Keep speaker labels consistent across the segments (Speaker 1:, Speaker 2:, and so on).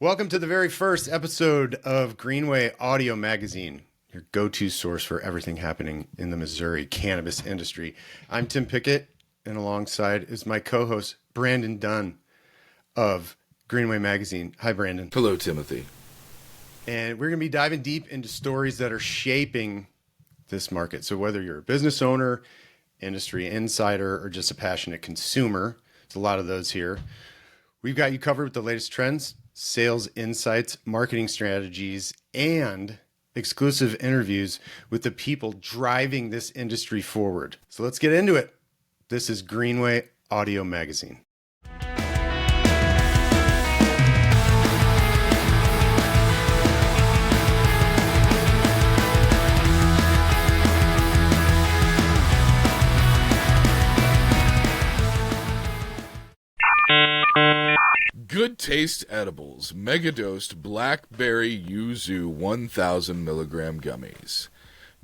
Speaker 1: Welcome to the very first episode of Greenway Audio Magazine, your go-to source for everything happening in the Missouri cannabis industry. I'm Tim Pickett, and alongside is my co-host, Brandon Dunn of Greenway Magazine. Hi, Brandon.
Speaker 2: Hello, Timothy.
Speaker 1: And we're going to be diving deep into stories that are shaping this market. So whether you're a business owner, industry insider, or just a passionate consumer, there's a lot of those here. We've got you covered with the latest trends, sales insights, marketing strategies, and exclusive interviews with the people driving this industry forward. So let's get into it. This is Greenway Audio Magazine.
Speaker 2: Good Taste Edibles Megadosed Blackberry Yuzu 1000 milligram gummies.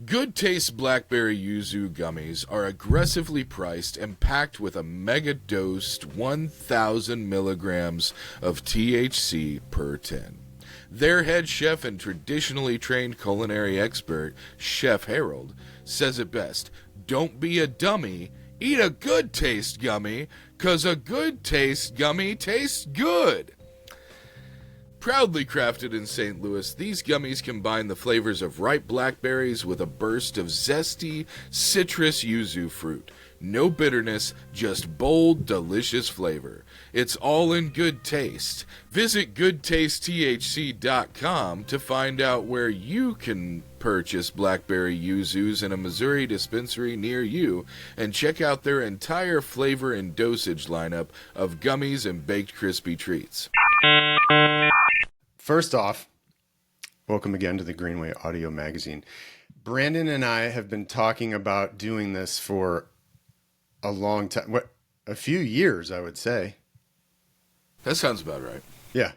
Speaker 2: Good Taste Blackberry Yuzu gummies are aggressively priced and packed with a megadosed 1000 milligrams of THC per 10. Their head chef and traditionally trained culinary expert, Chef Harold, says it best: don't be a dummy, eat a Good Taste gummy, 'cause a Good Taste gummy tastes good. Proudly crafted in St. Louis, these gummies combine the flavors of ripe blackberries with a burst of zesty, citrus yuzu fruit. No bitterness, just bold, delicious flavor. It's all in good taste. Visit goodtastethc.com to find out where you can purchase blackberry yuzus in a Missouri dispensary near you, and check out their entire flavor and dosage lineup of gummies and baked crispy treats.
Speaker 1: First off, welcome again to the Greenway Audio Magazine. Brandon and I have been talking about doing this for a long time, a few years, I would say.
Speaker 2: That sounds about right.
Speaker 1: Yeah.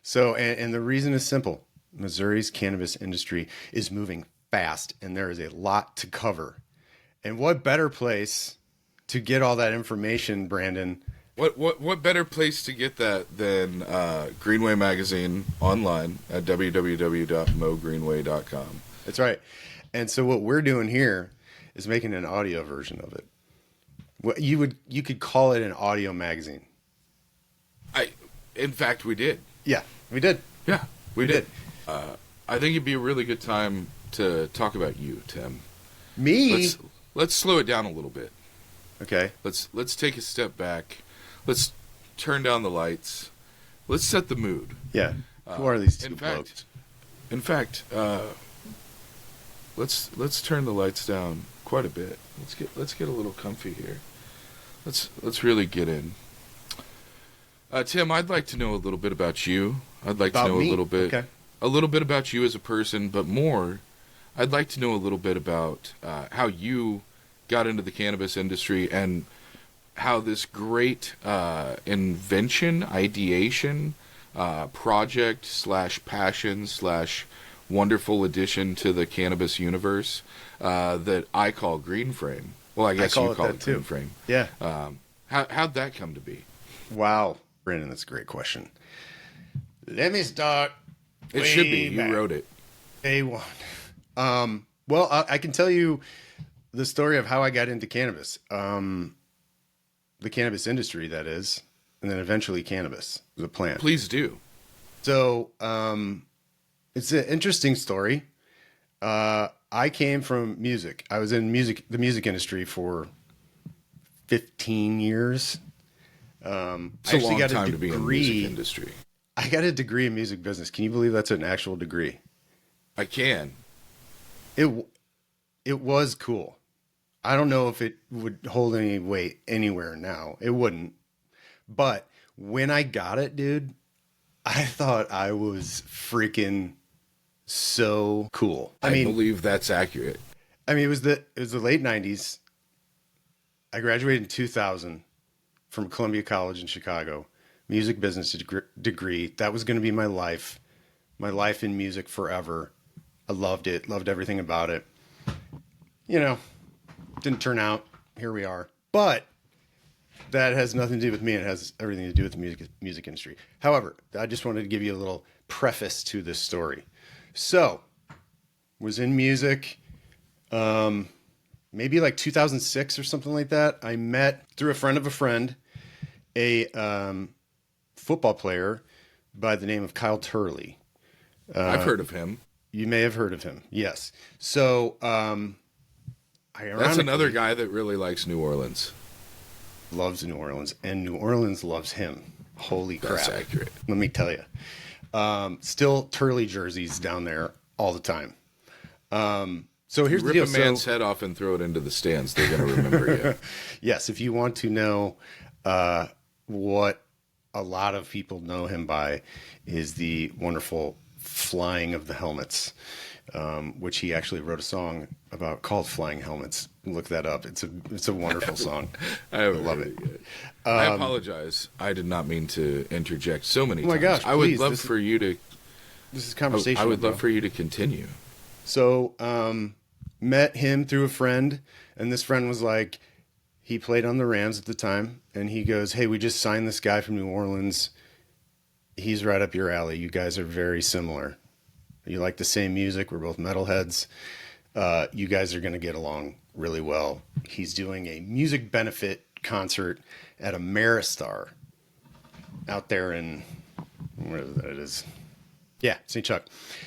Speaker 1: So, and the reason is simple. Missouri's cannabis industry is moving fast, and there is a lot to cover. And what better place to get all that information, Brandon?
Speaker 2: What better place to get that than Greenway Magazine online at www.mogreenway.com.
Speaker 1: That's right. And so what we're doing here is making an audio version of it. What you could call it an audio magazine.
Speaker 2: In fact, we did.
Speaker 1: Yeah, we did.
Speaker 2: Yeah, we did. I think it'd be a really good time to talk about you, Tim.
Speaker 1: Me?
Speaker 2: Let's slow it down a little bit.
Speaker 1: Okay.
Speaker 2: Let's take a step back. Let's turn down the lights. Let's set the mood.
Speaker 1: Yeah. Who are these two blokes?
Speaker 2: In fact, let's turn the lights down quite a bit. Let's get a little comfy here. Let's really get in. Tim, I'd like to know a little bit about you. I'd like to know a little bit about you as a person, but more, I'd like to know a little bit about how you got into the cannabis industry and how this great invention, ideation, project / passion / wonderful addition to the cannabis universe that I call GreenFrame. Well, I guess you call it GreenFrame.
Speaker 1: Yeah.
Speaker 2: How'd that come to be?
Speaker 1: Wow. Brandon, that's a great question. Let me start.
Speaker 2: It should be. You wrote it.
Speaker 1: A1. Well, I can tell you the story of how I got into cannabis. The cannabis industry, that is, and then eventually cannabis, the plant.
Speaker 2: Please do.
Speaker 1: So it's an interesting story. I came from music. I was in the music industry for 15 years.
Speaker 2: It's a long time to be in the music industry.
Speaker 1: I got a degree in music business. Can you believe that's an actual degree?
Speaker 2: I can.
Speaker 1: It was cool. I don't know if it would hold any weight anywhere now. It wouldn't. But when I got it, dude, I thought I was freaking so cool.
Speaker 2: I believe that's accurate.
Speaker 1: I mean, it was the late 90s. I graduated in 2000 from Columbia College in Chicago. Music business degree. That was going to be my life in music forever. I loved it. Loved everything about it. You know, didn't turn out. Here we are. But That has nothing to do with me. It has everything to do with the music industry. However, I just wanted to give you a little preface to this story. So, was in music, maybe like 2006 or something like that. I met through a friend of a friend, a football player by the name of Kyle Turley.
Speaker 2: I've heard of him.
Speaker 1: You may have heard of him. Yes. So,
Speaker 2: That's another guy that really likes New Orleans.
Speaker 1: Loves New Orleans, and New Orleans loves him. Holy crap.
Speaker 2: That's accurate.
Speaker 1: Let me tell you. Still Turley jerseys down there all the time. So here's the deal.
Speaker 2: Rip a man's head off and throw it into the stands. They're going to remember you.
Speaker 1: Yes, if you want to know what a lot of people know him by is the wonderful flying of the helmets, which he actually wrote a song about called Flying Helmets. Look that up. It's a wonderful song.
Speaker 2: I love it. I apologize. I did not mean to interject so many times.
Speaker 1: Oh my gosh,
Speaker 2: I would love for you to...
Speaker 1: This is conversation.
Speaker 2: I would love for you to continue.
Speaker 1: So, met him through a friend, and this friend was like, he played on the Rams at the time, and he goes, "Hey, we just signed this guy from New Orleans. He's right up your alley. You guys are very similar. You like the same music. We're both metalheads. You guys are going to get along really well. He's doing a music benefit concert at Ameristar out there in, where that is. Yeah, St. Chuck.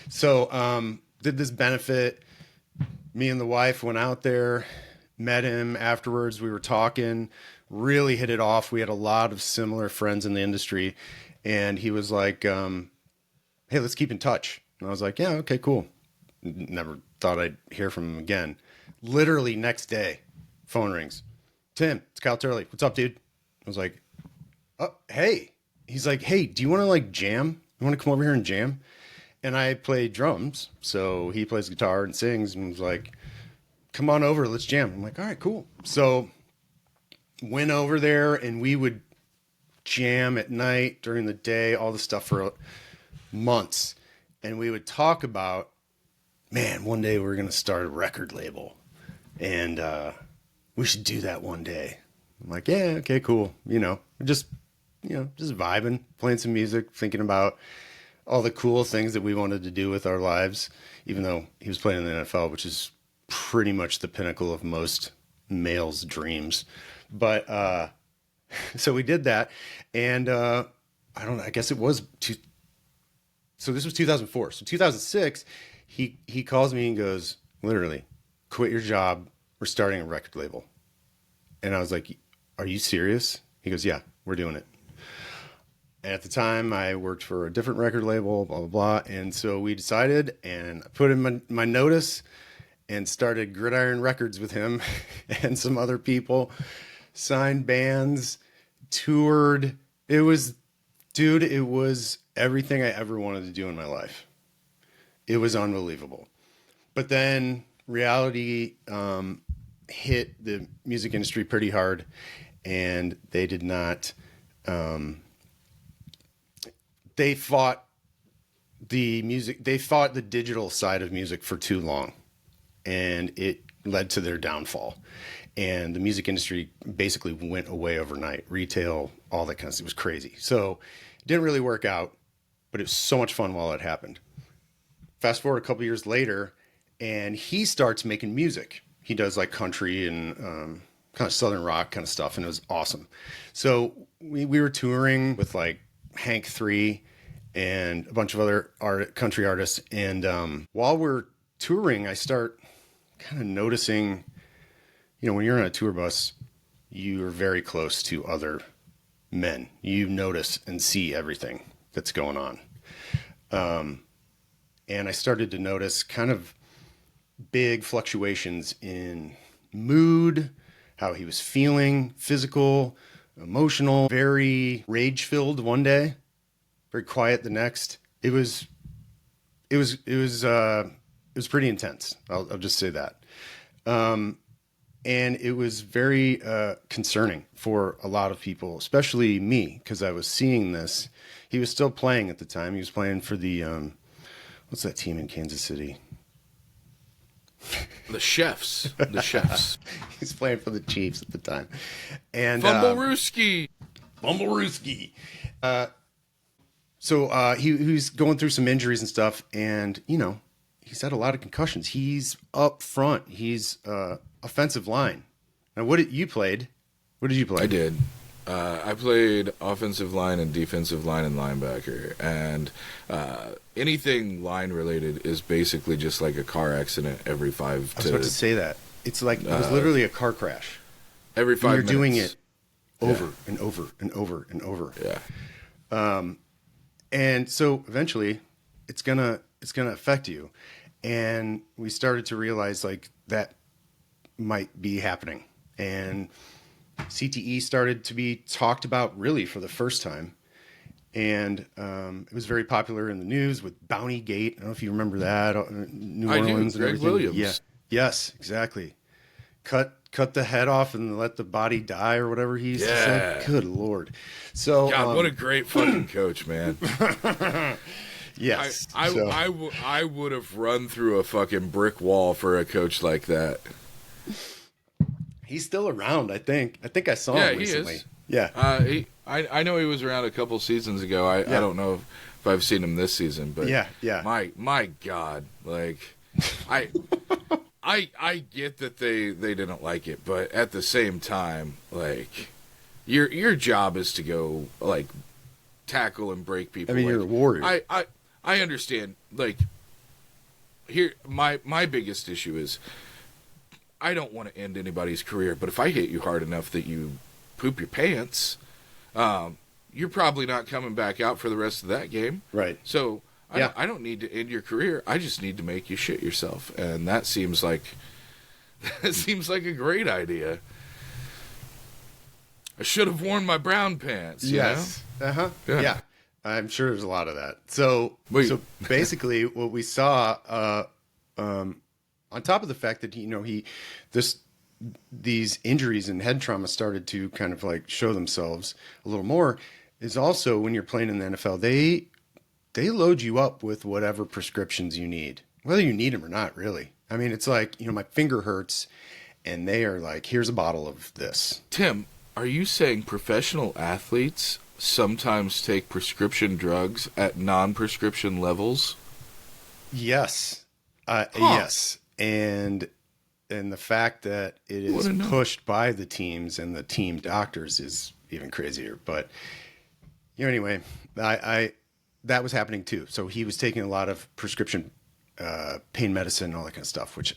Speaker 1: So, did this benefit. Me and the wife went out there, met him afterwards. We were talking, really hit it off. We had a lot of similar friends in the industry. And he was like, "Hey, let's keep in touch." And I was like, "Yeah, okay, cool." Never thought I'd hear from him again. Literally next day, phone rings. "Tim, it's Kyle Turley. What's up, dude?" I was like, "Oh, hey." He's like, "Hey, do you want to like jam? You want to come over here and jam?" And I play drums, so he plays guitar and sings, and was like, "Come on over, let's jam." I'm like, "All right, cool." So went over there, and we would jam at night, during the day, all the stuff for months. And we would talk about, man, one day we're going to start a record label, and we should do that one day. I'm like, "Yeah, okay, cool." Just vibing, playing some music, thinking about all the cool things that we wanted to do with our lives, even though he was playing in the NFL, which is pretty much the pinnacle of most males' dreams. But so we did that, and I guess it was so this was 2004. So 2006, he calls me and goes, literally, "Quit your job. We're starting a record label." And I was like, "Are you serious?" He goes, "Yeah, we're doing it." And at the time, I worked for a different record label, blah, blah, blah. And so we decided, and I put in my notice and started Gridiron Records with him and some other people, signed bands, toured. It was everything I ever wanted to do in my life. It was unbelievable. But then reality hit the music industry pretty hard, and they did not... They fought the digital side of music for too long, and it led to their downfall. And the music industry basically went away overnight. Retail, all that kind of stuff. It was crazy. So it didn't really work out, but it was so much fun while it happened. Fast forward a couple years later, and he starts making music. He does like country and kind of southern rock kind of stuff, and it was awesome. So we were touring with like Hank 3 and a bunch of other country artists. And while we're touring, I start kind of noticing, when you're on a tour bus, you're very close to other men. You notice and see everything that's going on. And I started to notice kind of big fluctuations in mood, how he was feeling, physical, emotional, very rage-filled one day, very quiet the next. It was pretty intense. I'll just say that. And it was very concerning for a lot of people, especially me, because I was seeing this. He was still playing at the time. He was playing for the what's that team in Kansas City?
Speaker 2: The chefs. The chefs.
Speaker 1: He's playing for the Chiefs at the time. And
Speaker 2: Fumblerooski.
Speaker 1: Bumblerooski. So he's going through some injuries and stuff, and he's had a lot of concussions. He's up front. He's offensive line. Now, what did you play?
Speaker 2: I did. I played offensive line and defensive line and linebacker, and anything line related is basically just like a car accident every 5
Speaker 1: I was about to say that. It's like it was literally a car crash.
Speaker 2: Every 5 minutes.
Speaker 1: You're doing it over and over and over and over.
Speaker 2: Yeah.
Speaker 1: And so eventually it's gonna affect you. And we started to realize like that might be happening. And CTE started to be talked about really for the first time. And it was very popular in the news with Bounty Gate. I don't know if you remember that. New Orleans and
Speaker 2: Greg
Speaker 1: everything.
Speaker 2: Williams.
Speaker 1: Yeah. Yes, exactly. Cut the head off and let the body die or whatever he used to say. Good Lord. So
Speaker 2: God, what a great fucking coach, man.
Speaker 1: Yes.
Speaker 2: I would have run through a fucking brick wall for a coach like that.
Speaker 1: He's still around, I think. I think I saw him recently.
Speaker 2: He is.
Speaker 1: Yeah.
Speaker 2: I know he was around a couple seasons ago. I don't know if I've seen him this season, but
Speaker 1: yeah.
Speaker 2: My God, like I get that they didn't like it, but at the same time, like your job is to go like tackle and break people.
Speaker 1: I mean,
Speaker 2: like,
Speaker 1: you're a warrior.
Speaker 2: I understand. Like here, my biggest issue is I don't want to end anybody's career, but if I hit you hard enough that you poop your pants, you're probably not coming back out for the rest of that game.
Speaker 1: Right.
Speaker 2: So I don't need to end your career. I just need to make you shit yourself, and that seems like a great idea. I should have worn my brown pants.
Speaker 1: Yes. Yeah. I'm sure there's a lot of that. So basically, what we saw, on top of the fact that these injuries and head trauma started to kind of like show themselves a little more, is also when you're playing in the NFL, they load you up with whatever prescriptions you need, whether you need them or not, really. I mean, it's like, my finger hurts and they are like, here's a bottle of this.
Speaker 2: Tim, are you saying professional athletes sometimes take prescription drugs at non-prescription levels?
Speaker 1: Yes. Yes. And the fact that it is pushed by the teams and the team doctors is even crazier. But anyway, that was happening too. So he was taking a lot of prescription pain medicine, all that kind of stuff, which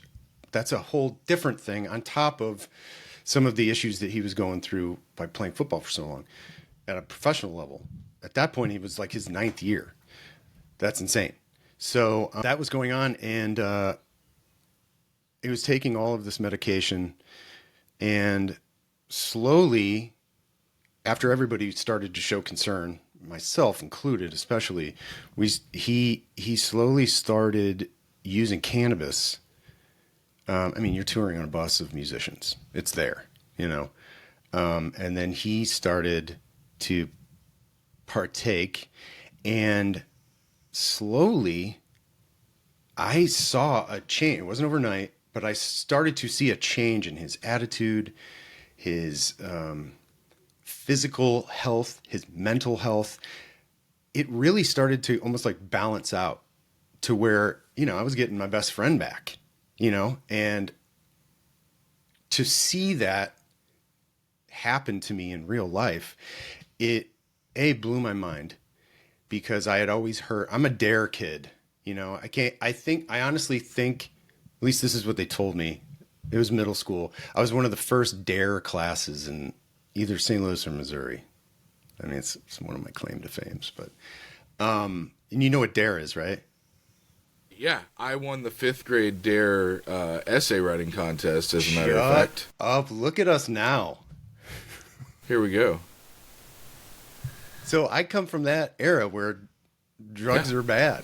Speaker 1: that's a whole different thing on top of some of the issues that he was going through by playing football for so long at a professional level. At that point, he was like his 9th year. That's insane. So that was going on, and he was taking all of this medication, and slowly, after everybody started to show concern, myself included especially, he slowly started using cannabis. I mean, you're touring on a bus of musicians. It's there, and then he started to partake, and slowly I saw a change. It wasn't overnight, but I started to see a change in his attitude, his physical health, his mental health. It really started to almost like balance out to where, I was getting my best friend back, and to see that happen to me in real life, it blew my mind, because I had always heard, I'm a dare kid, I honestly think, at least this is what they told me. It was middle school. I was one of the first dare classes in either St. Louis or Missouri. I mean, it's one of my claim to fames, but, and you know what dare is, right?
Speaker 2: Yeah, I won the 5th grade dare essay writing contest, as a matter of fact.
Speaker 1: Up, look at us now.
Speaker 2: Here we go.
Speaker 1: So I come from that era where drugs are bad,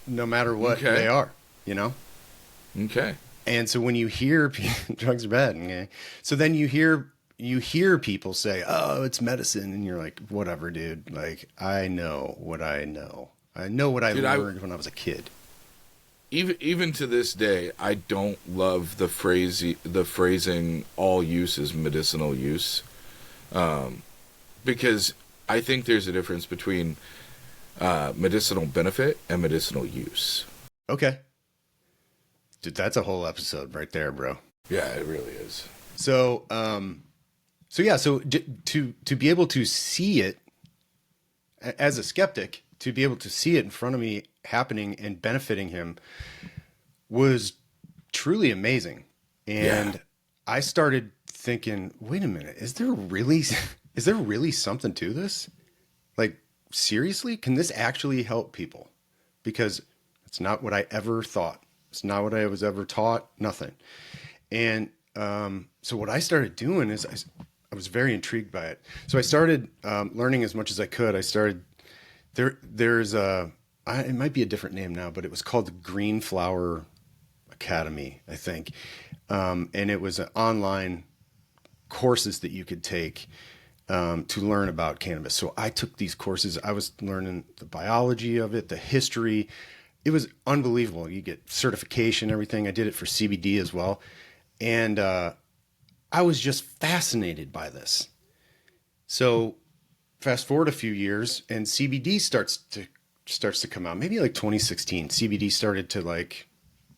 Speaker 1: no matter what they are,
Speaker 2: Okay.
Speaker 1: And so when you hear drugs are bad, okay, so then you hear people say, "Oh, it's medicine," and you're like, "Whatever, dude. Like, I know what I know. I know what I learned when I was a kid."
Speaker 2: even to this day, I don't love the phrasing all use is medicinal use, because I think there's a difference between medicinal benefit and medicinal use.
Speaker 1: Okay. Dude, that's a whole episode right there, bro.
Speaker 2: Yeah, it really is.
Speaker 1: So, to be able to see it as a skeptic, to be able to see it in front of me happening and benefiting him was truly amazing. And I started thinking, wait a minute, is there really something to this? Like, seriously, can this actually help people? Because it's not what I ever thought. It's not what I was ever taught, nothing. And so what I started doing is I was very intrigued by it. So I started learning as much as I could. I started, there's it might be a different name now, but it was called the Green Flower Academy, I think. And it was an online courses that you could take to learn about cannabis. So I took these courses. I was learning the biology of it, the history. It was unbelievable. You get certification, everything. I did it for CBD as well. And I was just fascinated by this. So fast forward a few years and CBD starts to come out. Maybe like 2016, CBD started to like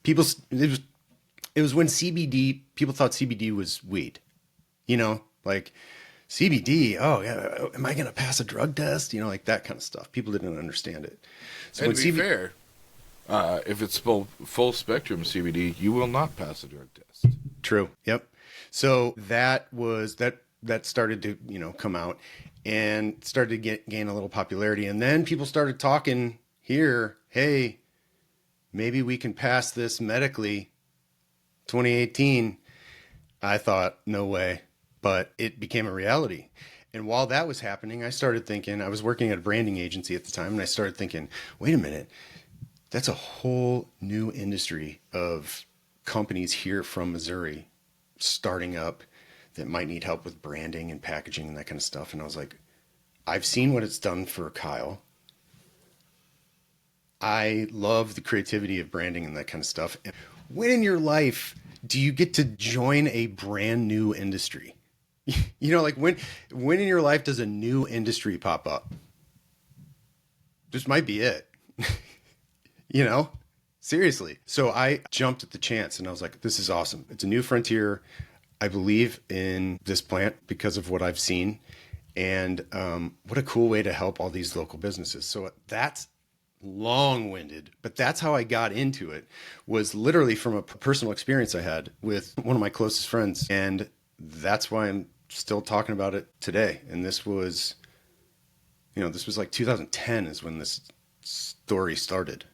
Speaker 1: people. It was when people thought CBD was weed, like CBD. Oh yeah. Am I going to pass a drug test? Like that kind of stuff. People didn't understand it. So
Speaker 2: and to be fair, if it's full spectrum CBD, you will not pass a drug test.
Speaker 1: True. Yep. So that started to, come out and started to gain a little popularity. And then people started talking here, hey, maybe we can pass this medically. 2018, I thought, no way, but it became a reality. And while that was happening, I started thinking, I was working at a branding agency at the time, and I started thinking, wait a minute, that's a whole new industry of companies here from Missouri starting up that might need help with branding and packaging and that kind of stuff. And I was like, I've seen what it's done for Kyle. I love the creativity of branding and that kind of stuff. And when in your life do you get to join a brand new industry? Like when in your life does a new industry pop up? This might be it. Seriously. So I jumped at the chance and I was like, this is awesome. It's a new frontier. I believe in this plant because of what I've seen. And what a cool way to help all these local businesses. So that's long-winded, but that's how I got into it, was literally from a personal experience I had with one of my closest friends. And that's why I'm still talking about it today. And this was like 2010 is when this story started.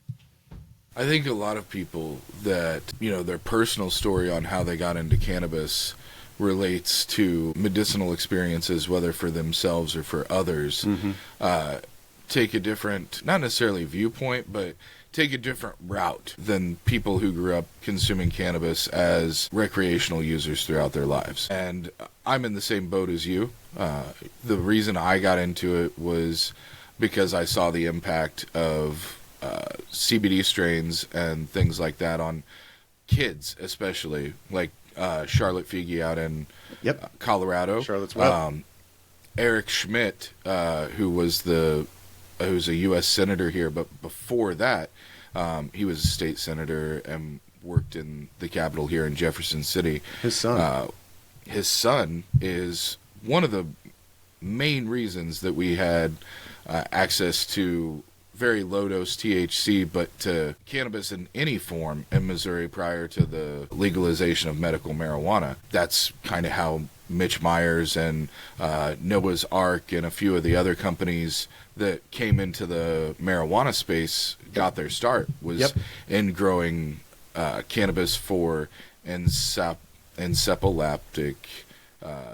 Speaker 2: I think a lot of people that, their personal story on how they got into cannabis relates to medicinal experiences, whether for themselves or for others, take a different, not necessarily viewpoint, but take a different route than people who grew up consuming cannabis as recreational users throughout their lives. And I'm in the same boat as you. The reason I got into it was because I saw the impact of CBD strains and things like that on kids, especially like Charlotte Figi out in Colorado.
Speaker 1: Charlotte's Web.
Speaker 2: Eric Schmidt, who's a U.S. senator here, but before that, he was a state senator and worked in the Capitol here in Jefferson City.
Speaker 1: His son
Speaker 2: is one of the main reasons that we had access to very low-dose THC, but to cannabis in any form in Missouri prior to the legalization of medical marijuana. That's kind of how Mitch Myers and Noah's Ark and a few of the other companies that came into the marijuana space got their start, was in growing cannabis for encephaloptic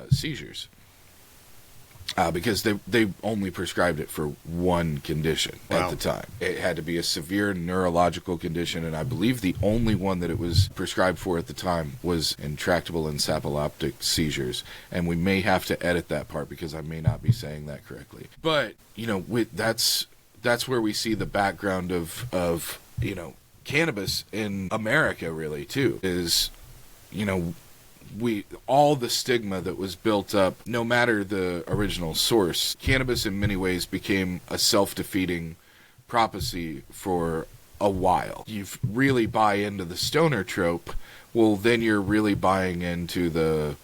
Speaker 2: seizures. Because they only prescribed it for one condition at the time. It had to be a severe neurological condition, and I believe the only one that it was prescribed for at the time was intractable encephaloptic seizures. And we may have to edit that part because I may not be saying that correctly. But, that's where we see the background of cannabis in America, really, too, is, you know, all the stigma that was built up, no matter the original source, cannabis in many ways became a self-defeating prophecy for a while. You really buy into the stoner trope, well, then you're really buying into the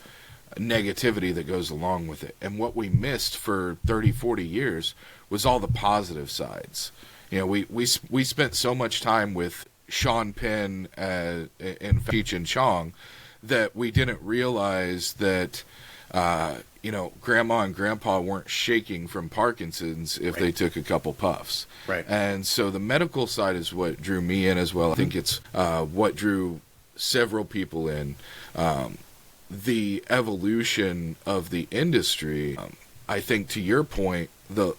Speaker 2: negativity that goes along with it. And what we missed for 30, 40 years was all the positive sides. You know, we spent so much time with Sean Penn and Cheech and Chong that we didn't realize that, you know, Grandma and Grandpa weren't shaking from Parkinson's if they took a couple puffs.
Speaker 1: Right.
Speaker 2: And so the medical side is what drew me in as well. I think it's what drew several people in. The evolution of the industry, I think to your point,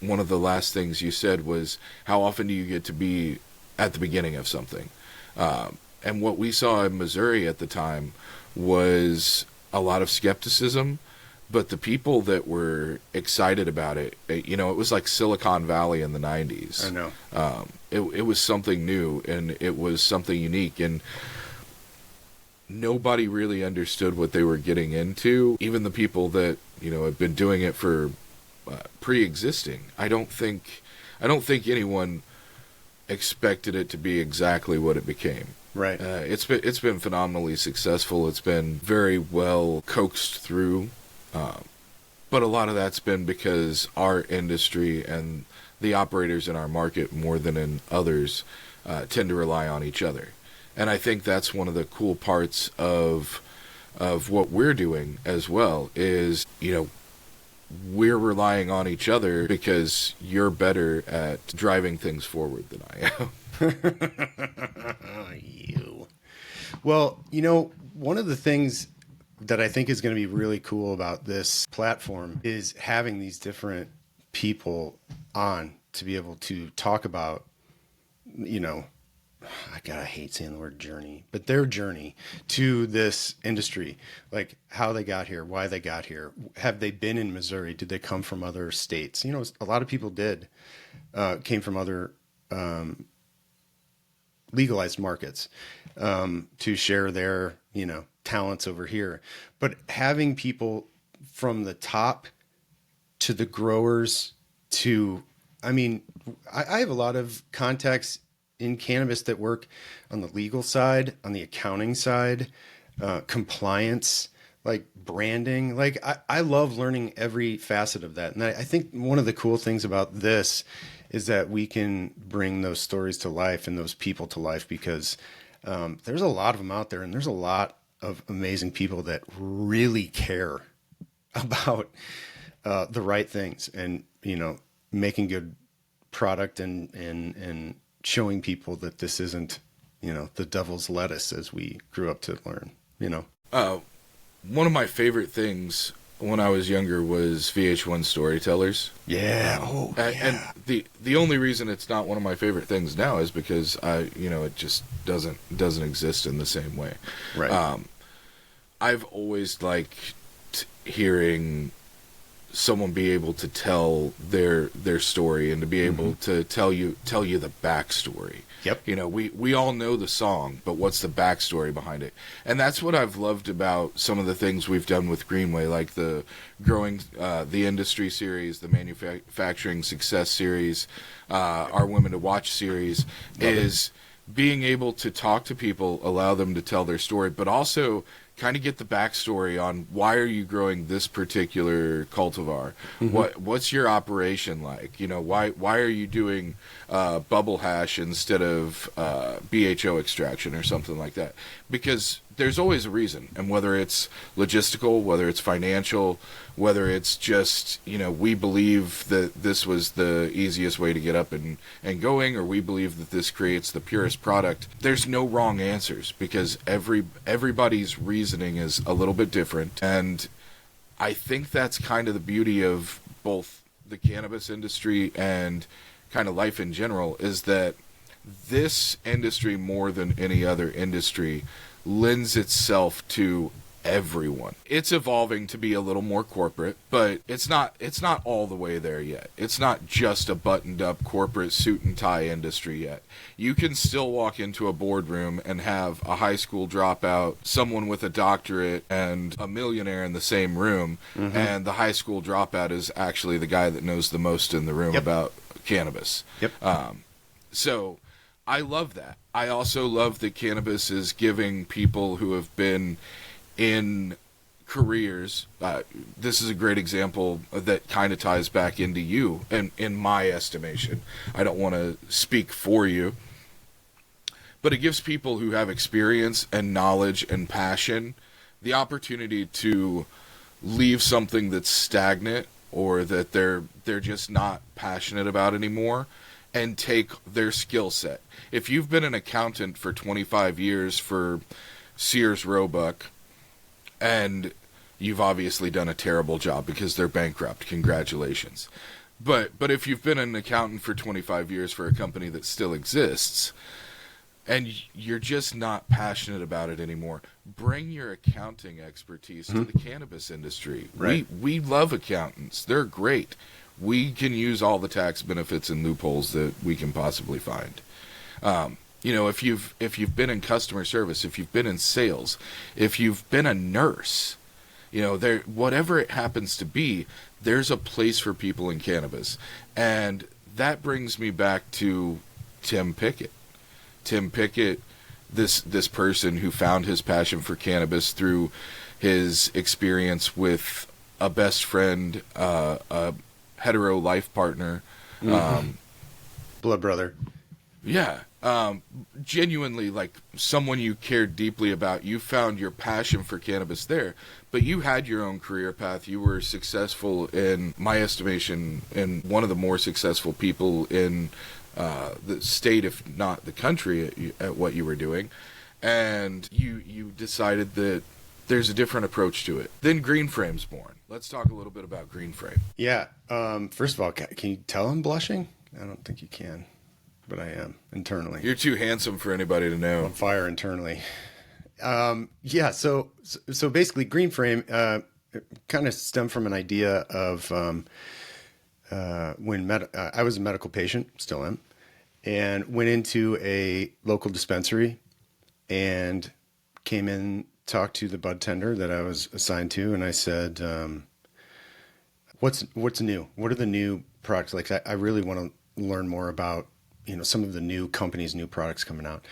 Speaker 2: one of the last things you said was, how often do you get to be at the beginning of something? And what we saw in Missouri at the time was a lot of skepticism, but the people that were excited about it, you know, it was like Silicon Valley in the 90s.
Speaker 1: I know.
Speaker 2: It was something new, and it was something unique, and nobody really understood what they were getting into. Even the people that, you know, have been doing it for pre-existing, I don't think anyone expected it to be exactly what it became.
Speaker 1: Right.
Speaker 2: It's been phenomenally successful. It's been very well coaxed through, but a lot of that's been because our industry and the operators in our market, more than in others, tend to rely on each other. And I think that's one of the cool parts of what we're doing as well is, you know, we're relying on each other because you're better at driving things forward than I am.
Speaker 1: You. Well, you know, one of the things that I think is going to be really cool about this platform is having these different people on to be able to talk about, you know, I hate saying the word journey, but their journey to this industry, like how they got here, why they got here. Have they been in Missouri? Did they come from other states? You know, a lot of people came from other legalized markets to share their, you know, talents over here. But having people from the top to the growers to, I mean, I have a lot of contacts in cannabis that work on the legal side, on the accounting side, compliance, like branding. Like I love learning every facet of that. And I think one of the cool things about this is that we can bring those stories to life and those people to life because there's a lot of them out there, and there's a lot of amazing people that really care about the right things and, you know, making good product and showing people that this isn't, you know, the devil's lettuce as we grew up to learn, you know.
Speaker 2: One of my favorite things when I was younger was VH1 Storytellers.
Speaker 1: Yeah. Oh, yeah.
Speaker 2: And the only reason it's not one of my favorite things now is because it just doesn't exist in the same way.
Speaker 1: Right.
Speaker 2: I've always liked hearing someone be able to tell their story and to be able to tell you the backstory.
Speaker 1: Yep.
Speaker 2: You know, we all know the song, but what's the backstory behind it? And that's what I've loved about some of the things we've done with Greenway, like the growing the industry series, the manufacturing success series, our Women to Watch series, is being able to talk to people, allow them to tell their story, but also kind of get the backstory on why are you growing this particular cultivar? What's your operation like? You know, why are you doing bubble hash instead of BHO extraction or something like that? Because there's always a reason, and whether it's logistical, whether it's financial, whether it's just, you know, we believe that this was the easiest way to get up and going, or we believe that this creates the purest product. There's no wrong answers because everybody's reasoning is a little bit different, and I think that's kind of the beauty of both the cannabis industry and kind of life in general, is that this industry, more than any other industry, lends itself to everyone. It's evolving to be a little more corporate, but it's not all the way there yet. It's not just a buttoned up corporate suit and tie industry yet. You can still walk into a boardroom and have a high school dropout, someone with a doctorate, and a millionaire in the same room, and the high school dropout is actually the guy that knows the most in the room about cannabis. So I love that. I also love that cannabis is giving people who have been in careers, this is a great example that kind of ties back into you, and in my estimation, I don't want to speak for you, but it gives people who have experience and knowledge and passion the opportunity to leave something that's stagnant or that they're just not passionate about anymore, and take their skill set. If you've been an accountant for 25 years for Sears Roebuck, and you've obviously done a terrible job because they're bankrupt, congratulations. But if you've been an accountant for 25 years for a company that still exists, and you're just not passionate about it anymore, bring your accounting expertise to the cannabis industry.
Speaker 1: Right.
Speaker 2: We love accountants. They're great. We can use all the tax benefits and loopholes that we can possibly find. If you've been in customer service, if you've been in sales, if you've been a nurse, whatever it happens to be, there's a place for people in cannabis. And that brings me back to Tim Pickett. Tim Pickett, this person who found his passion for cannabis through his experience with a best friend, a hetero life partner,
Speaker 1: blood brother.
Speaker 2: Yeah. Genuinely, like someone you cared deeply about. You found your passion for cannabis there, but you had your own career path. You were successful, in my estimation, and one of the more successful people in the state, if not the country, at what you were doing. And you decided that there's a different approach to it. Then GreenFrame's born. Let's talk a little bit about GreenFrame.
Speaker 1: Yeah. First of all, can you tell I'm blushing? I don't think you can, but I am internally.
Speaker 2: You're too handsome for anybody to know.
Speaker 1: On fire internally. Yeah. So basically, GreenFrame kind of stemmed from an idea of when I was a medical patient, still am, and went into a local dispensary and came in, talked to the bud tender that I was assigned to, and I said, "What's new? What are the new products? Like, I really want to learn more about, some of the new companies, new products coming out."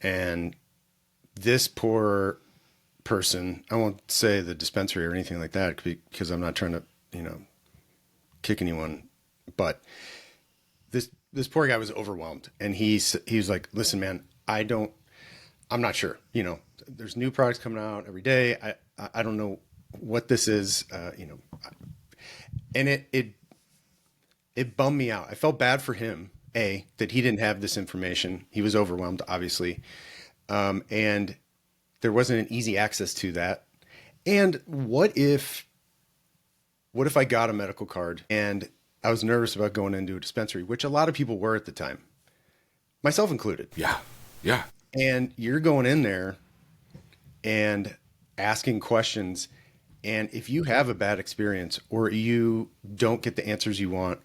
Speaker 1: And this poor person, I won't say the dispensary or anything like that because I'm not trying to, kick anyone, but this poor guy was overwhelmed, and he was like, "Listen, man, I'm not sure. There's new products coming out every day. I don't know what this is, and it bummed me out. I felt bad for him, that he didn't have this information. He was overwhelmed, obviously. And there wasn't an easy access to that. And what if I got a medical card and I was nervous about going into a dispensary, which a lot of people were at the time, myself included.
Speaker 2: Yeah. Yeah.
Speaker 1: And you're going in there and asking questions. And if you have a bad experience or you don't get the answers you want,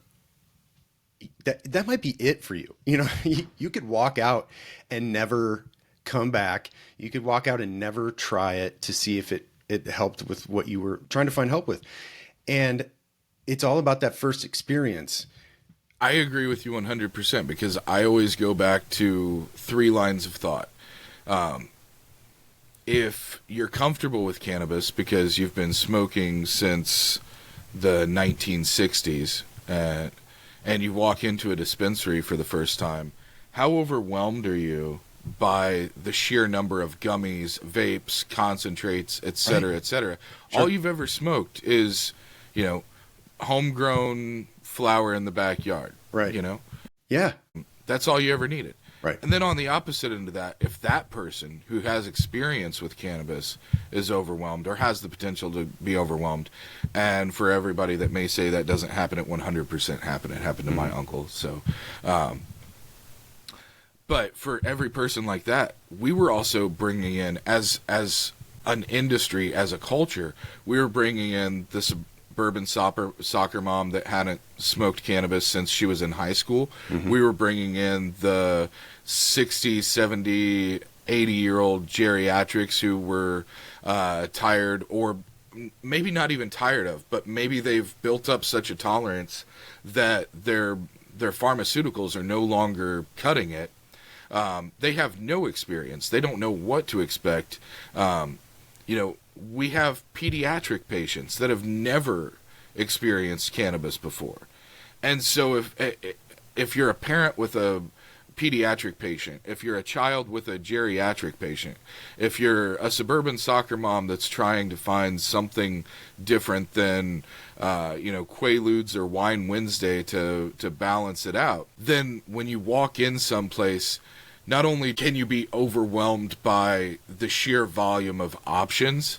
Speaker 1: that might be it for you. You could walk out and never come back. You could walk out and never try it to see if it helped with what you were trying to find help with. And it's all about that first experience.
Speaker 2: I agree with you 100% because I always go back to 3 lines of thought. If you're comfortable with cannabis because you've been smoking since the 1960s, and you walk into a dispensary for the first time, how overwhelmed are you by the sheer number of gummies, vapes, concentrates, etc.,
Speaker 1: Right.
Speaker 2: etc.?
Speaker 1: Sure.
Speaker 2: All you've ever smoked is, homegrown flower in the backyard.
Speaker 1: Right. Yeah.
Speaker 2: That's all you ever needed.
Speaker 1: Right.
Speaker 2: And then on the opposite end of that, if that person who has experience with cannabis is overwhelmed or has the potential to be overwhelmed, and for everybody that may say that doesn't happen, it 100% happened. It happened to my uncle. So, but for every person like that, we were also bringing in, as an industry, as a culture. We were bringing in the suburban soccer mom that hadn't smoked cannabis since she was in high school. We were bringing in the 60, 70, 80-year-old geriatrics who were tired, or maybe not even tired of, but maybe they've built up such a tolerance that their pharmaceuticals are no longer cutting it. They have no experience. They don't know what to expect. We have pediatric patients that have never experienced cannabis before. And so if you're a parent with a pediatric patient, if you're a child with a geriatric patient, if you're a suburban soccer mom that's trying to find something different than Quaaludes or Wine Wednesday to balance it out, then when you walk in someplace, not only can you be overwhelmed by the sheer volume of options,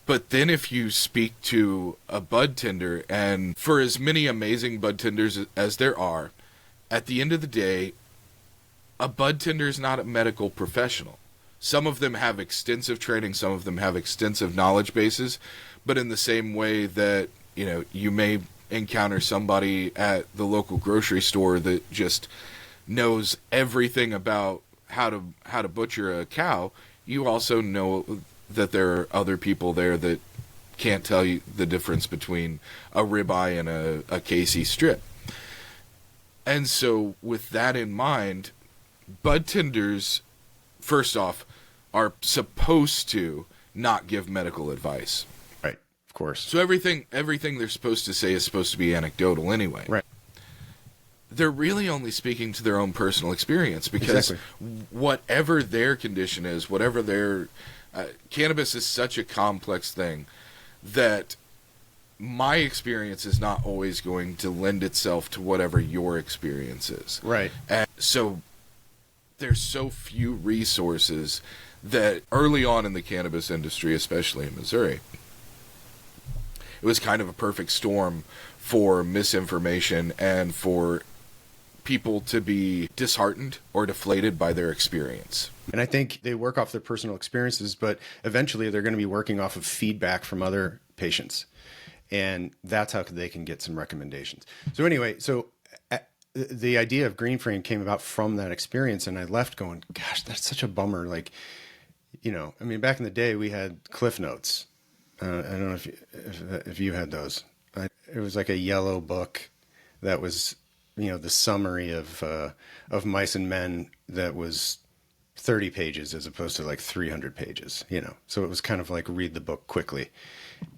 Speaker 2: but then if you speak to a bud tender, and for as many amazing bud tenders as there are, at the end of the day, a bud tender is not a medical professional. Some of them have extensive training, some of them have extensive knowledge bases, but in the same way that, you may encounter somebody at the local grocery store that just knows everything about how to butcher a cow, you also know that there are other people there that can't tell you the difference between a ribeye and a KC strip. And so with that in mind, bud tenders, first off, are supposed to not give medical advice.
Speaker 1: Right, of course.
Speaker 2: So everything they're supposed to say is supposed to be anecdotal anyway.
Speaker 1: Right.
Speaker 2: They're really only speaking to their own personal experience, because whatever their condition is, whatever their cannabis is such a complex thing that my experience is not always going to lend itself to whatever your experience is.
Speaker 1: Right.
Speaker 2: And so there's so few resources that early on in the cannabis industry, especially in Missouri, it was kind of a perfect storm for misinformation and for people to be disheartened or deflated by their experience.
Speaker 1: And I think they work off their personal experiences, but eventually they're going to be working off of feedback from other patients. And that's how they can get some recommendations. So anyway, the idea of GreenFrame came about from that experience, and I left going, gosh, that's such a bummer. Like, back in the day we had Cliff Notes. I don't know if you had those. It was like a yellow book that was, the summary of Mice and Men that was 30 pages as opposed to like 300 pages, So it was kind of like read the book quickly.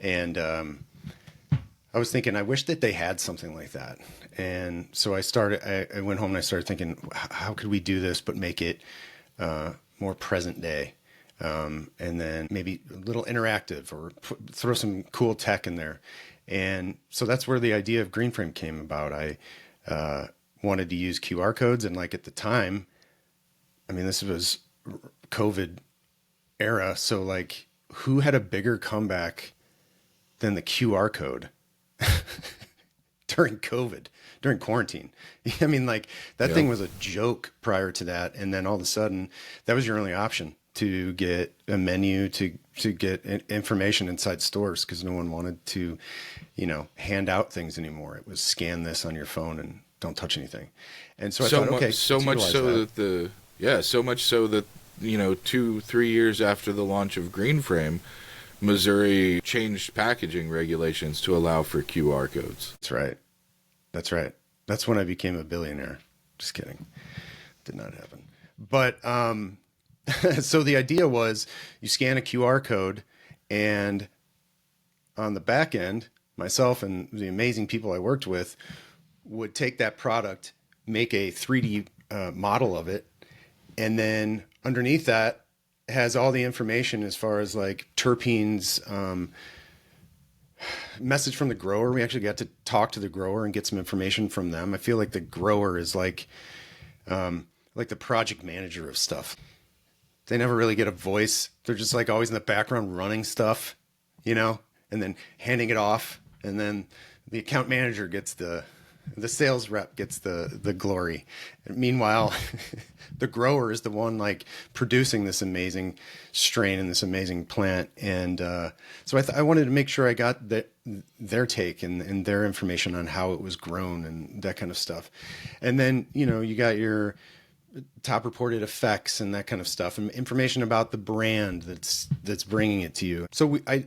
Speaker 1: And I was thinking, I wish that they had something like that. And so I went home and I started thinking, how could we do this but make it more present day? And then maybe a little interactive, or throw some cool tech in there. And so that's where the idea of GreenFrame came about. I wanted to use QR codes, and like at the time, this was COVID era. So like, who had a bigger comeback than the QR code during COVID, during quarantine? That thing was a joke prior to that. And then all of a sudden that was your only option to get a menu, to get information inside stores, because no one wanted to, hand out things anymore. It was scan this on your phone and don't touch anything. And so I thought, okay,
Speaker 2: so much so that 2-3 years after the launch of GreenFrame, Missouri changed packaging regulations to allow for QR codes.
Speaker 1: That's right. That's when I became a billionaire. Just kidding. Did not happen. But so the idea was you scan a QR code, and on the back end, myself and the amazing people I worked with would take that product, make a 3D model of it, and then underneath that has all the information as far as like terpenes, message from the grower. We actually got to talk to the grower and get some information from them. I feel like the grower is like the project manager of stuff. They never really get a voice. They're just like always in the background running stuff, and then handing it off. And then the account manager gets the the sales rep gets the glory. Meanwhile, the grower is the one like producing this amazing strain and this amazing plant. And so I wanted to make sure I got their take and their information on how it was grown and that kind of stuff. And then, you got your top reported effects and that kind of stuff, and information about the brand that's bringing it to you. So I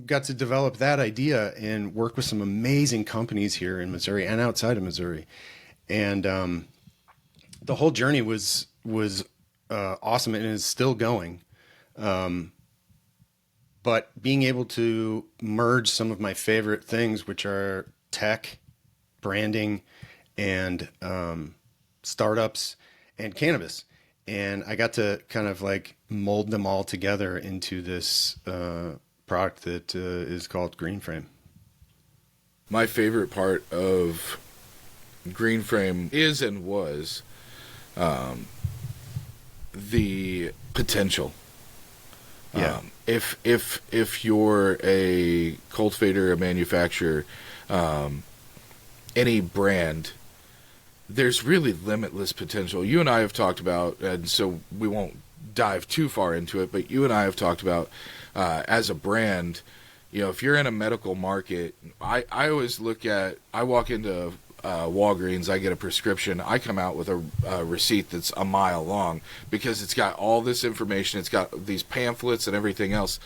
Speaker 1: got to develop that idea and work with some amazing companies here in Missouri and outside of Missouri. And the whole journey was awesome and is still going. But being able to merge some of my favorite things, which are tech, branding, and startups, and cannabis. And I got to kind of like mold them all together into this product that is called GreenFrame.
Speaker 2: My favorite part of GreenFrame is and was the potential.
Speaker 1: Yeah.
Speaker 2: If you're a cultivator, a manufacturer, any brand, there's really limitless potential. You and I have talked about, and so we won't dive too far into it, but you and I have talked about as a brand, if you're in a medical market, I always look at, I walk into Walgreens, I get a prescription, I come out with a receipt that's a mile long because it's got all this information, it's got these pamphlets and everything else.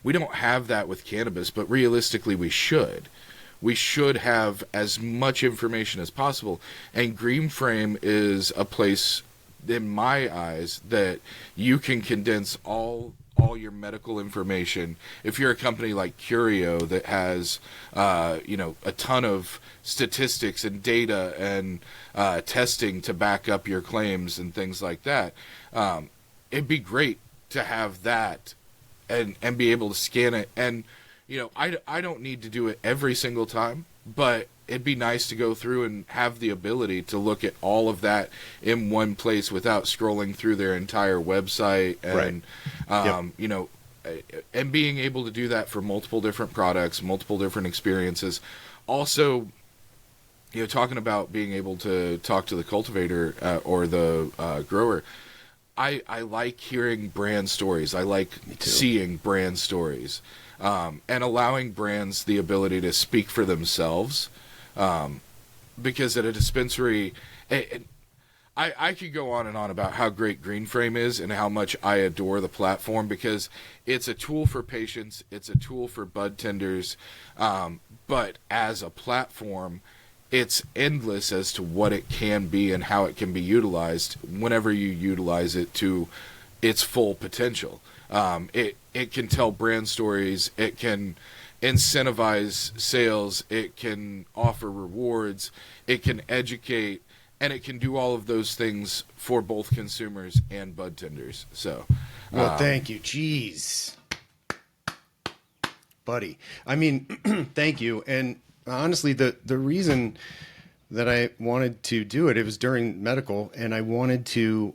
Speaker 2: We don't have that with cannabis, but realistically we should. We should have as much information as possible. And GreenFrame is a place, in my eyes, that you can condense all your medical information. If you're a company like Curio that has, a ton of statistics and data and testing to back up your claims and things like that, it'd be great to have that and be able to scan it. And I don't need to do it every single time, but it'd be nice to go through and have the ability to look at all of that in one place without scrolling through their entire website and, and being able to do that for multiple different products, multiple different experiences. Also, talking about being able to talk to the cultivator or the grower, I like hearing brand stories. I like seeing brand stories. And allowing brands the ability to speak for themselves, because at a dispensary, I could go on and on about how great GreenFrame is and how much I adore the platform, because it's a tool for patients, it's a tool for bud tenders, but as a platform, it's endless as to what it can be and how it can be utilized whenever you utilize it to its full potential. It can tell brand stories, it can incentivize sales, it can offer rewards, it can educate, and it can do all of those things for both consumers and bud tenders. So,
Speaker 1: well, thank you. Jeez, buddy. I mean, thank you. And honestly, the reason that I wanted to do it was during medical, and I wanted to,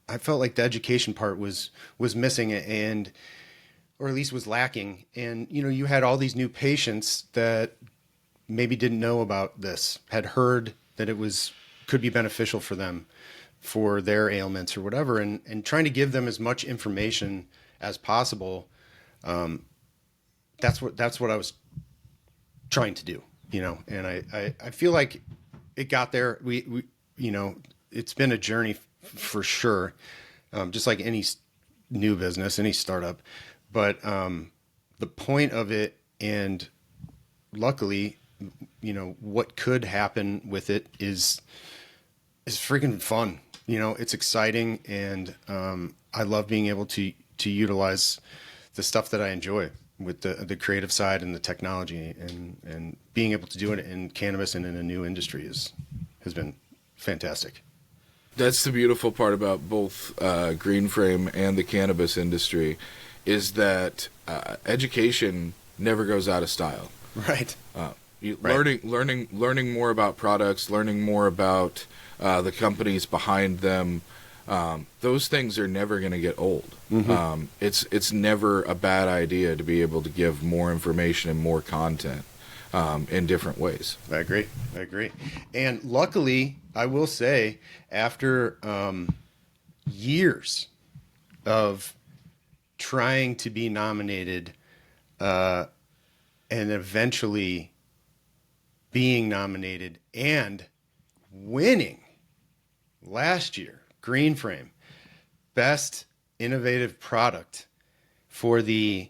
Speaker 1: I felt like the education part was missing, or at least was lacking. And, you had all these new patients that maybe didn't know about this, had heard that it could be beneficial for them, for their ailments or whatever. And trying to give them as much information as possible. That's what I was trying to do, and I feel like it got there. We it's been a journey for sure, just like any new business, any startup. But the point of it, and luckily, what could happen with it is freaking fun. It's exciting, and I love being able to utilize the stuff that I enjoy with the creative side and the technology, and being able to do it in cannabis and in a new industry has been fantastic.
Speaker 2: That's the beautiful part about both GreenFrame and the cannabis industry, is that education never goes out of style.
Speaker 1: Right.
Speaker 2: Learning more about products, learning more about the companies behind them. Those things are never going to get old. Mm-hmm. It's never a bad idea to be able to give more information and more content. in different ways.
Speaker 1: I agree. I agree. And luckily, I will say, after years of trying to be nominated and eventually being nominated and winning last year, GreenFrame, Best Innovative Product for the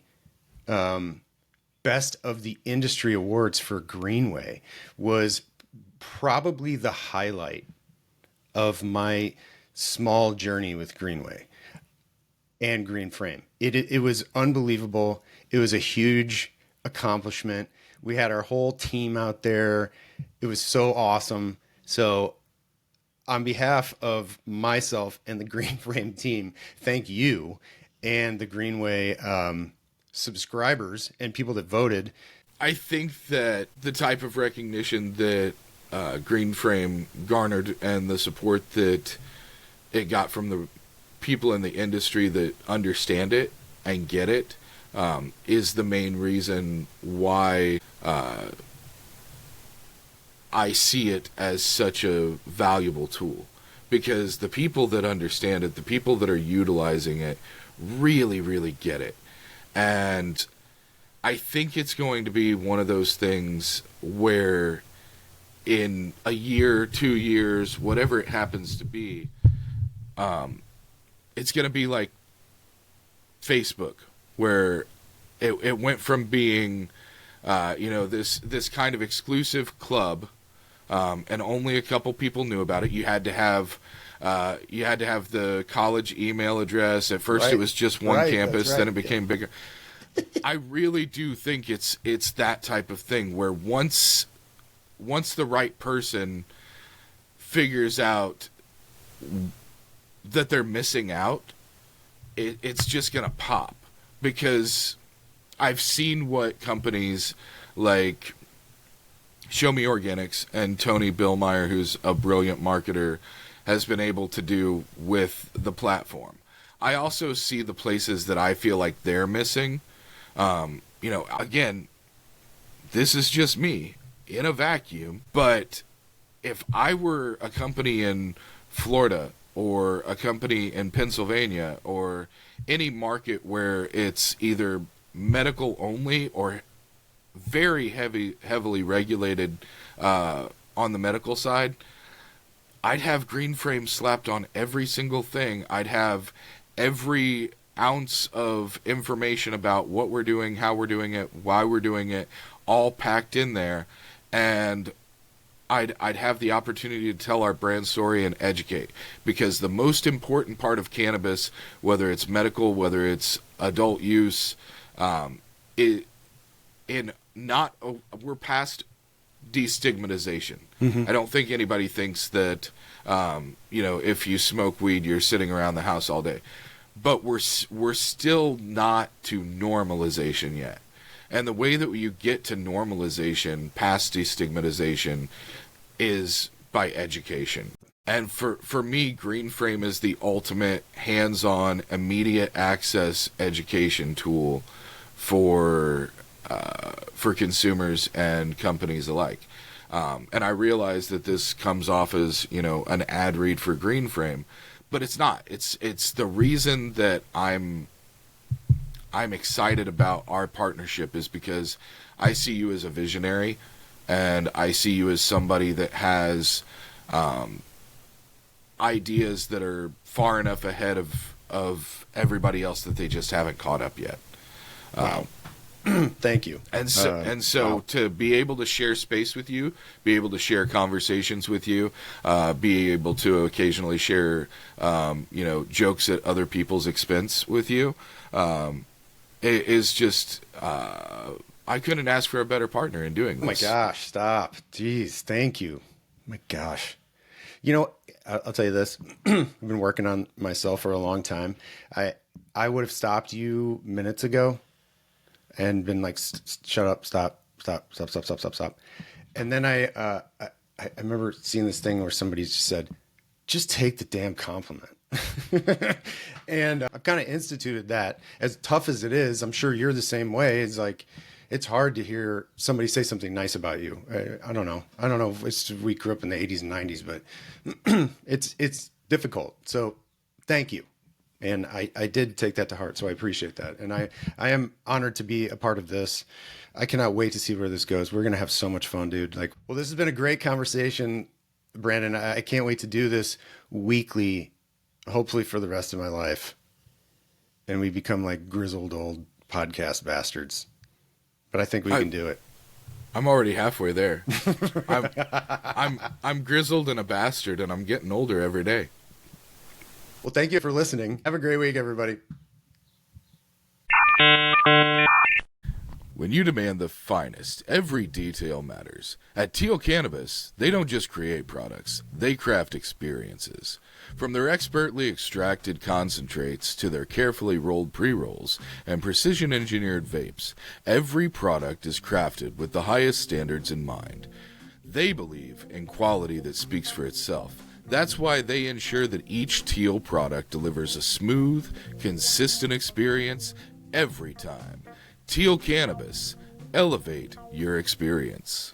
Speaker 1: Best of the Industry Awards for Greenway, was probably the highlight of my small journey with Greenway and GreenFrame. It was unbelievable. It was a huge accomplishment. We had our whole team out there. It was so awesome. So on behalf of myself and the GreenFrame team, thank you and the Greenway subscribers and people that voted.
Speaker 2: I think that the type of recognition that GreenFrame garnered and the support that it got from the people in the industry that understand it and get it is the main reason why I see it as such a valuable tool. Because the people that understand it, the people that are utilizing it, really, really get it. And I think it's going to be one of those things where in a year, 2 years, whatever it happens to be, it's going to be like Facebook, where it went from being, this kind of exclusive club, and only a couple people knew about it. You had to have the college email address. At first, it was just one campus. Then it became bigger. I really do think it's that type of thing where once the right person figures out that they're missing out, it's just gonna pop. Because I've seen what companies like Show Me Organics and Tony Billmeyer, who's a brilliant marketer, has been able to do with the platform. I also see the places that I feel like they're missing. Again, this is just me in a vacuum, but if I were a company in Florida or a company in Pennsylvania or any market where it's either medical only or very heavily regulated on the medical side, I'd have GreenFrame slapped on every single thing. I'd have every ounce of information about what we're doing, how we're doing it, why we're doing it, all packed in there. And I'd have the opportunity to tell our brand story and educate. Because the most important part of cannabis, whether it's medical, whether it's adult use, we're past destigmatization. Mm-hmm. I don't think anybody thinks that, if you smoke weed, you're sitting around the house all day. But we're still not to normalization yet. And the way that you get to normalization, past destigmatization, is by education. And for me, GreenFrame is the ultimate hands-on, immediate access education tool for consumers and companies alike. And I realize that this comes off as, an ad read for GreenFrame, but it's not. It's the reason that I'm excited about our partnership is because I see you as a visionary, and I see you as somebody that has ideas that are far enough ahead of everybody else that they just haven't caught up yet.
Speaker 1: Wow. Thank you.
Speaker 2: And so wow. To be able to share space with you, be able to share conversations with you, be able to occasionally share, jokes at other people's expense with you, it is just, I couldn't ask for a better partner in doing this.
Speaker 1: Oh my gosh, stop. Jeez, thank you. Oh my gosh. I'll tell you this. I've been working on myself for a long time. I would have stopped you minutes ago and been like, shut up, stop. And then I remember seeing this thing where somebody just said, just take the damn compliment. And I've kind of instituted that. As tough as it is, I'm sure you're the same way. It's like, it's hard to hear somebody say something nice about you. I don't know. I don't know if it's, we grew up in the 80s and 90s, but it's difficult. So thank you. And I did take that to heart. So I appreciate that. And I am honored to be a part of this. I cannot wait to see where this goes. We're going to have so much fun, dude. Like, well, this has been a great conversation, Brandon. I can't wait to do this weekly, hopefully for the rest of my life. And we become like grizzled old podcast bastards. But I think we can do it.
Speaker 2: I'm already halfway there. I'm grizzled and a bastard, and I'm getting older every day.
Speaker 1: Well, thank you for listening. Have a great week, everybody.
Speaker 2: When you demand the finest, every detail matters. At Teal Cannabis, they don't just create products, they craft experiences. From their expertly extracted concentrates to their carefully rolled pre-rolls and precision-engineered vapes, every product is crafted with the highest standards in mind. They believe in quality that speaks for itself. That's why they ensure that each Teal product delivers a smooth, consistent experience every time. Teal Cannabis. Elevate your experience.